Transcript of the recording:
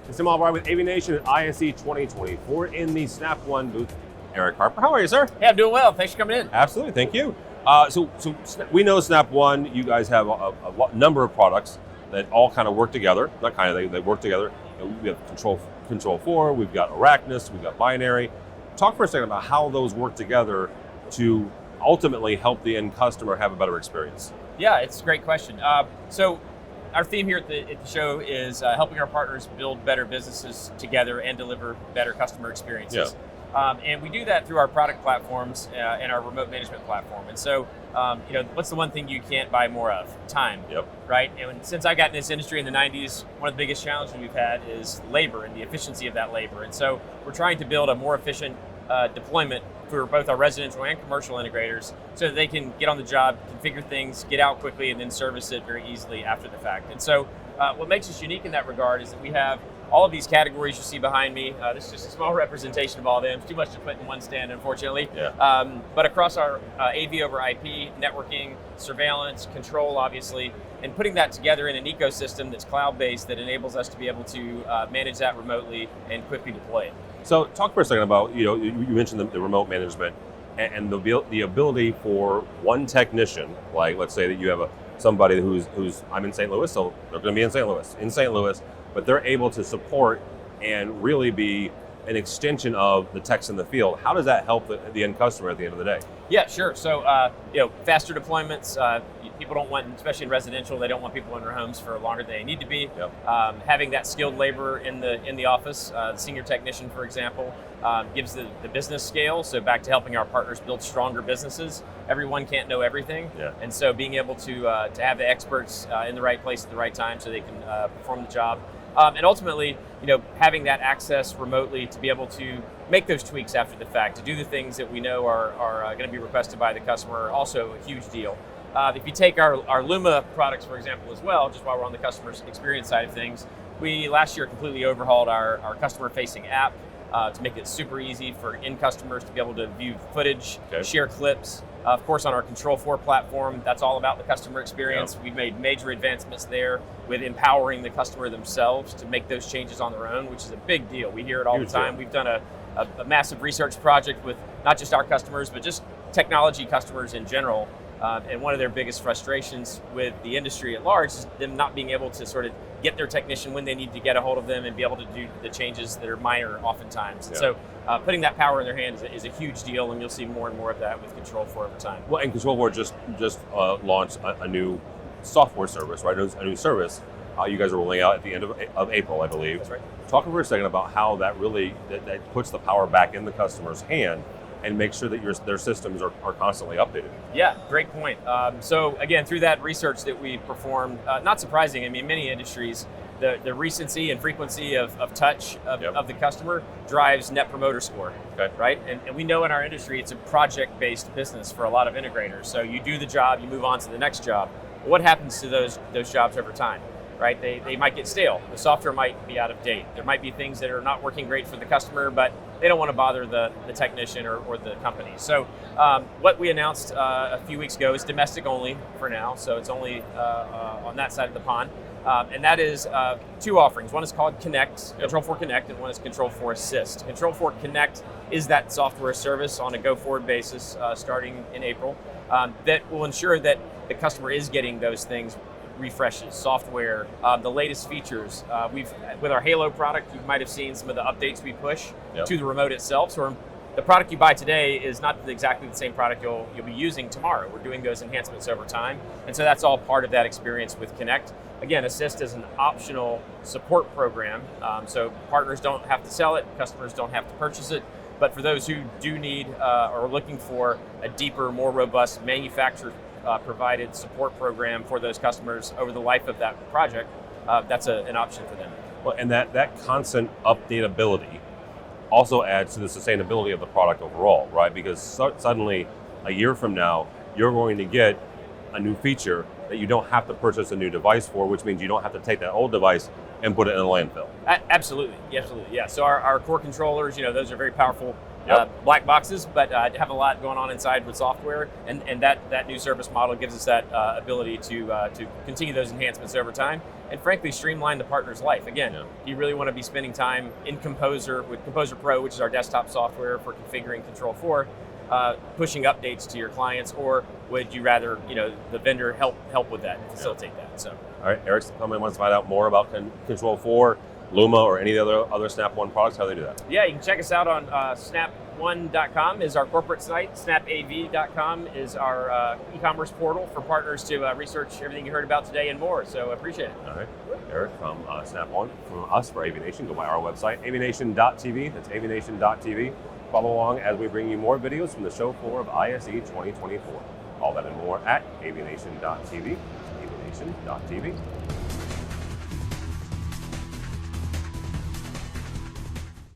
It's Tim Albright with AVNation at ISE 2024 in the SnapOne booth. Eric Harper, how are you, sir? Hey, I'm doing well. Thanks for coming in. Absolutely, thank you. So we know SnapOne, you guys have a number of products that all kind of work together. Not kind of, they work together. You know, we have Control 4, we've got Araknis, we've got Binary. Talk for a second about how those work together to ultimately help the end customer have a better experience. Yeah, it's a great question. So our theme here at the show is helping our partners build better businesses together and deliver better customer experiences. Yeah. And we do that through our product platforms and our remote management platform. And so, what's the one thing you can't buy more of? Time. Yep. Right? And since I got in this industry in the 90s, one of the biggest challenges we've had is labor and the efficiency of that labor. And so we're trying to build a more efficient deployment for both our residential and commercial integrators so that they can get on the job, configure things, get out quickly, and then service it very easily after the fact. And so what makes us unique in that regard is that we have all of these categories you see behind me. This is just a small representation of all of them. It's too much to put in one stand, unfortunately. Yeah. But across our AV over IP, networking, surveillance, control, obviously, and putting that together in an ecosystem that's cloud-based that enables us to be able to manage that remotely and quickly deploy it. So talk for a second about, you mentioned the remote management and the ability for one technician, like let's say that you have somebody who's I'm in St. Louis, so they're going to be in St. Louis, but they're able to support and really be an extension of the techs in the field. How does that help the end customer at the end of the day? Yeah, sure. So, faster deployments. People don't want, especially in residential, they don't want people in their homes for longer than they need to be. Yep. Having that skilled labor in the office, the senior technician, for example, gives the business scale. So back to helping our partners build stronger businesses. Everyone can't know everything, yeah. And so being able to have the experts in the right place at the right time so they can perform the job. And ultimately, having that access remotely to be able to make those tweaks after the fact, to do the things that we know are going to be requested by the customer, also a huge deal. If you take our Luma products, for example, as well, just while we're on the customer experience side of things, we last year completely overhauled our customer-facing app to make it super easy for end customers to be able to view footage, okay. Share clips. Of course, on our Control 4 platform, that's all about the customer experience. Yep. We've made major advancements there with empowering the customer themselves to make those changes on their own, which is a big deal. We hear it all the time. We've done a massive research project with not just our customers, but just technology customers in general. And one of their biggest frustrations with the industry at large is them not being able to sort of get their technician when they need to get a hold of them and be able to do the changes that are minor oftentimes. And so putting that power in their hands is a huge deal, and you'll see more and more of that with Control 4 over time. Well, and Control 4 just launched a new software service, right? A new service. You guys are rolling out at the end of April, I believe. That's right. Talk for a second about how that really that puts the power back in the customer's hand and make sure that their systems are constantly updated. Yeah, great point. So again, through that research that we performed, not surprising, I mean, many industries, the recency and frequency of touch of the customer drives net promoter score, okay. Right? And we know in our industry, it's a project-based business for a lot of integrators. So you do the job, you move on to the next job. What happens to those jobs over time? Right? They might get stale. The software might be out of date. There might be things that are not working great for the customer, but they don't want to bother the technician or the company. So what we announced a few weeks ago is domestic only for now. So it's only on that side of the pond. And that is two offerings. One is called Connect, Control 4 Connect, and one is Control 4 Assist. Control 4 Connect is that software service on a go-forward basis starting in April that will ensure that the customer is getting those things, refreshes, software, the latest features. With our Halo product, you might have seen some of the updates we push to the remote itself. So the product you buy today is not exactly the same product you'll be using tomorrow. We're doing those enhancements over time. And so that's all part of that experience with Connect. Again, Assist is an optional support program. So partners don't have to sell it, customers don't have to purchase it. But for those who do need or are looking for a deeper, more robust manufacturer provided support program for those customers over the life of that project, that's an option for them. Well, and that constant updatability also adds to the sustainability of the product overall, right? Because suddenly, a year from now, you're going to get a new feature that you don't have to purchase a new device for, which means you don't have to take that old device and put it in a landfill. Absolutely, yeah. So our core controllers, those are very powerful black boxes, but have a lot going on inside with software, and that new service model gives us that ability to continue those enhancements over time, and frankly streamline the partner's life. Again, you really want to be spending time in Composer with Composer Pro, which is our desktop software for configuring Control4, pushing updates to your clients, or would you rather the vendor help with that and facilitate that? So, all right, Eric, somebody wants to find out more about Control4, Luma, or any of the other Snap One products. How do they do that? Yeah, you can check us out on SnapOne.com is our corporate site. SnapAV.com is our e-commerce portal for partners to research everything you heard about today and more. So appreciate it. All right, Eric from Snap One, from us for AVNation. Go by our website, AVNation.tv. That's AVNation.tv. Follow along as we bring you more videos from the show floor of ISE 2024. All that and more at AVNation.tv. AVNation.tv.